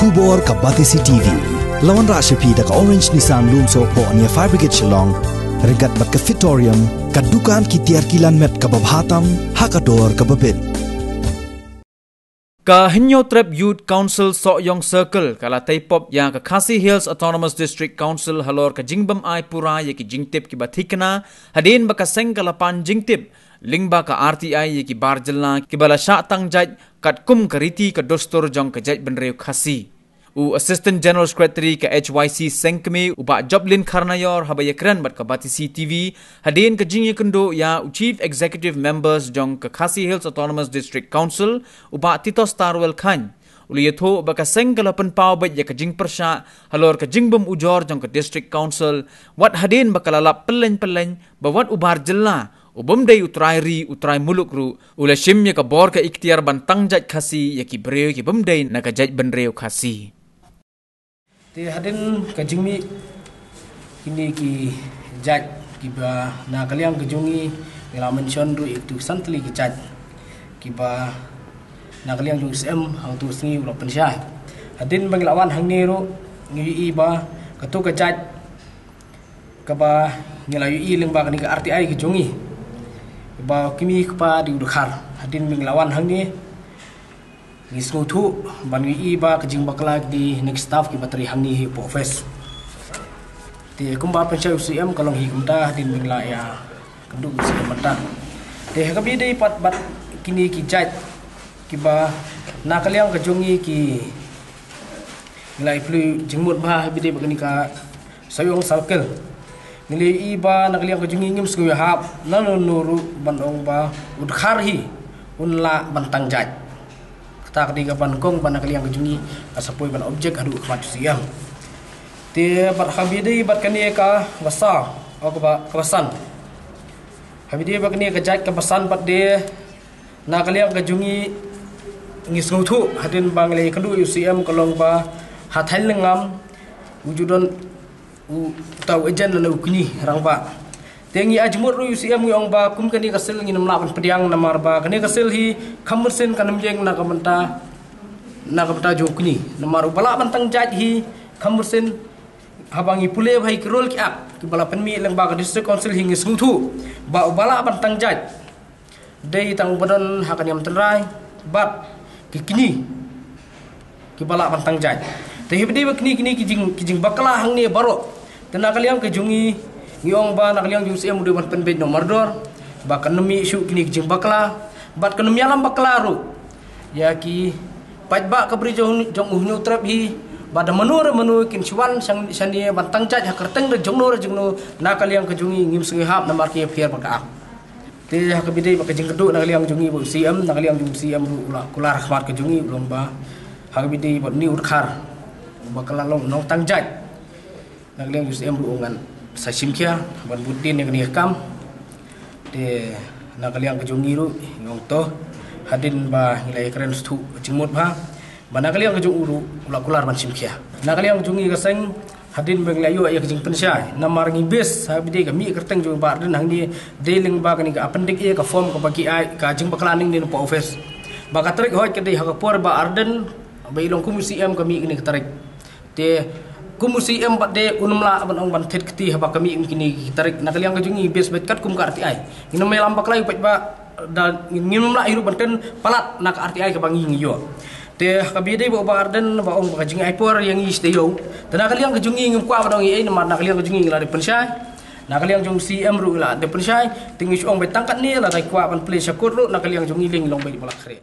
Kubor ka Batisi TV. Lawan Rashapi da ka Orange Nissan Lumso po ania Fire Brigade Shillong. Regat bat ka Fitorium. Kadukan kitiar kilan met ka babhatam. Hakador ka babin. Ka Hinyo Trap Youth Council Sokyong Circle kala Taipop yang ka Khasi Hills Autonomous District Council halor ka Jingbam Ai Pura ya ki Jingtip ki Bathikana hadin baka seng kalapan Jingtip lingba ka RTI ya ki Barjalna ki bala sya tangjaj kat kum kariti ka dostor jong ka jaj benreu Khasi u Assistant General Secretary ka HYC Sengkme uba Joblin Karnayor habaya keren bat ka Batisi TV hadin ka Jingye Kendo ya Chief Executive Members jong ka Khasi Hills Autonomous District Council uba Tito Starwell Khan uliyatho baka sengkalapan pau bat ya ka Jing Persha halor ka Jingbam Ujor jong ka District Council wat hadin bakalalap pelen bawat ubar jella ubum day utray muluk ru ula shimya ka bor ka ikhtiar bantang jaj Khasi ya ki breu ki bum day na ka jaj benreu Khasi Ti hadin kajingmi kini ki jaj kiba na kaliang kajungi ngila mention ru itu santli ki jaj kiba na kaliang ju SM hang tu singi ulo pensyah hadin bangilawan hang ni ru ngi ba katu ka jaj kaba ngila ui lengba kani ka RTI kajungi ba kimi kpa di udakhar hadin bangilawan hang ni Ngisngu tu banwi iba kejing baklak di next staff ki bateri hangni hi profes. Ti kumba pensai UCM kalong hi kumda din bingla ya kenduk si mata. Ti kabi dei pat bat kini ki jaj kiba na kaliang kejungi ki nilai plu jengmut bah bide bagani ka sayong salkel. Nilai iba na kaliang kejungi ngim sku hab lalu nuru bandong ba udkhar hi unla bantang jaj. Tak di kapan kong pana kaliang kejungi asapoi ban objek adu kmat siam te bat habide bat kani ka wasa o ka kawasan habide bat kani ka jaj ka basan pat de na kaliang kejungi ngisngu thu hadin bangle kandu UCM kalong ba hathai lengam wujudon u tau ejen na ukni rangba tengi ajmur ru UCM yong ba kum kani kasil nginam lapan pediang namar ba kani kasil hi khamursen kanam jeng na kamanta jokni namar bala bantang jaj hi khamursen habangi pule bhai krol ki ap ki bala penmi leng ba ka district council hi ngisung thu ba bala bantang jaj dei tang badon hakan yam tenrai bat ki kini ki bala bantang jaj te hibdi ba kini ki jing bakala hang ni baro tena kaliang ke jungi ngiong ba nak liang jung siam udah ban penbed nomor dor ba kanemi isu kini jing bakla bat kanemi alam bakla ru ya ki pat ba kabri jong uhnu trap hi bada menu kin chuan sang sani bantang jaj hakerteng de jong no nak liang ke jungi ngim sungi hap namar ki fier baka te hakabide ba ke jing kedu nak liang jungi bu siam nak liang jung siam ru kular khmat ke jungi lomba hakabide ba ni urkhar bakala long nong tang jaj nak liang jung siam ru ngan Sasimkia ban budin yang ni kam de nakaliang kejungi ru ngong to hadin ba ngilai keren stu jingmut ba nakaliang kejung uru kular ban simkia nakaliang jungi kaseng hadin benglayu ya kejing pensya namar ngi bes habide kami kerteng jung ba den hang ni deling ba kani ka appendix e ka form ka bagi ai ka jing baklaning ni po office ba ka tarik hoy kedai ha ka por ba arden ba ilong komisi M kami kini tarik te kumusi empat de unumla abanong bantet keti haba kami kini tarik nakaliang kejungi bes betkat kum ka RTI ina melam baklai pat ba da nginumla hiru banten palat nak RTI ka bangi ngiyo te kabide ba arden ba ong kajing aipor yang isteyo te nakaliang kejungi ngim kwa badong i na nakaliang kejungi ngila de pensai nakaliang jung CM ru la de pensai tingis ong betangkat ni la dai kwa ban play syukur ru nakaliang jungi ling long bai balak khre